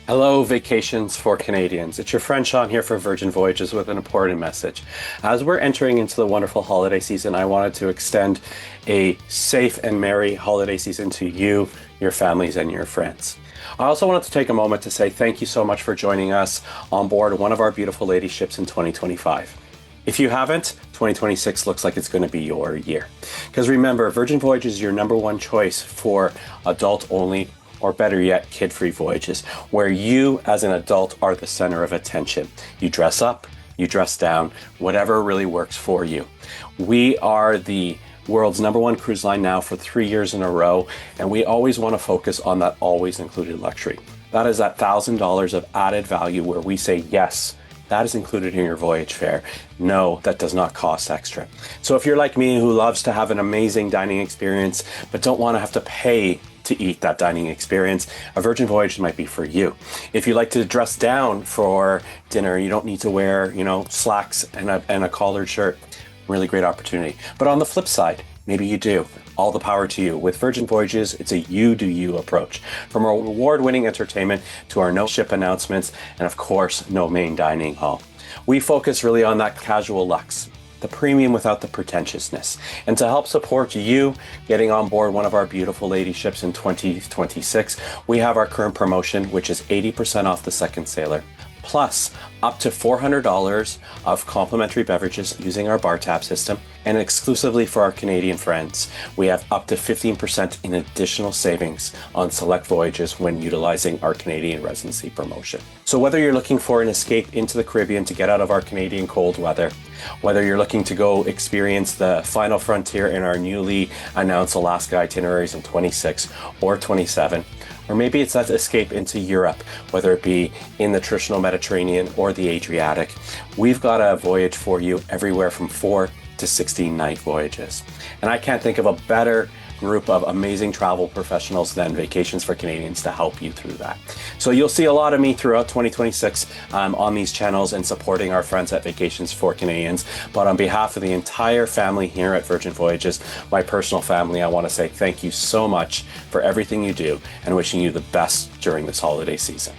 Hello, Vacations for Canadians. It's your friend Sean here for Virgin Voyages with an important message. As we're entering into the wonderful holiday season, I wanted to extend a safe and merry holiday season to you, your families, and your friends. I also wanted to take a moment to say thank you so much for joining us on board one of our beautiful lady ships in 2025. If you haven't, 2026 looks like it's going to be your year. Because remember, Virgin Voyages is your #1 choice for adult-only, or better yet, kid-free voyages, where you as an adult are the center of attention. You dress up, you dress down, whatever really works for you. We are the world's #1 cruise line now for 3 years in a row, and we always want to focus on that always included luxury. That is that $1,000 of added value where we say, yes, that is included in your voyage fare. No, that does not cost extra. So if you're like me who loves to have an amazing dining experience, but don't want to have to pay to eat that dining experience, a Virgin Voyage might be for you. If you like to dress down for dinner, you don't need to wear, slacks and a collared shirt. Really great opportunity. But on the flip side, maybe you do. All the power to you. With Virgin Voyages, it's a you do you approach. From our award-winning entertainment to our no ship announcements, and of course, no main dining hall. We focus really on that casual luxe, the premium without the pretentiousness. And to help support you getting on board one of our beautiful lady ships in 2026, we have our current promotion, which is 80% off the second sailor, plus up to $400 of complimentary beverages using our bar tab system. And exclusively for our Canadian friends, we have up to 15% in additional savings on select voyages when utilizing our Canadian residency promotion. So whether you're looking for an escape into the Caribbean to get out of our Canadian cold weather, whether you're looking to go experience the final frontier in our newly announced Alaska itineraries in 26 or 27, or maybe it's that escape into Europe, whether it be in the traditional Mediterranean or the Adriatic, we've got a voyage for you everywhere from 4 to 16-night voyages. And I can't think of a better group of amazing travel professionals than Vacations for Canadians to help you through that. So you'll see a lot of me throughout 2026 on these channels and supporting our friends at Vacations for Canadians. But on behalf of the entire family here at Virgin Voyages, my personal family, I want to say thank you so much for everything you do and wishing you the best during this holiday season.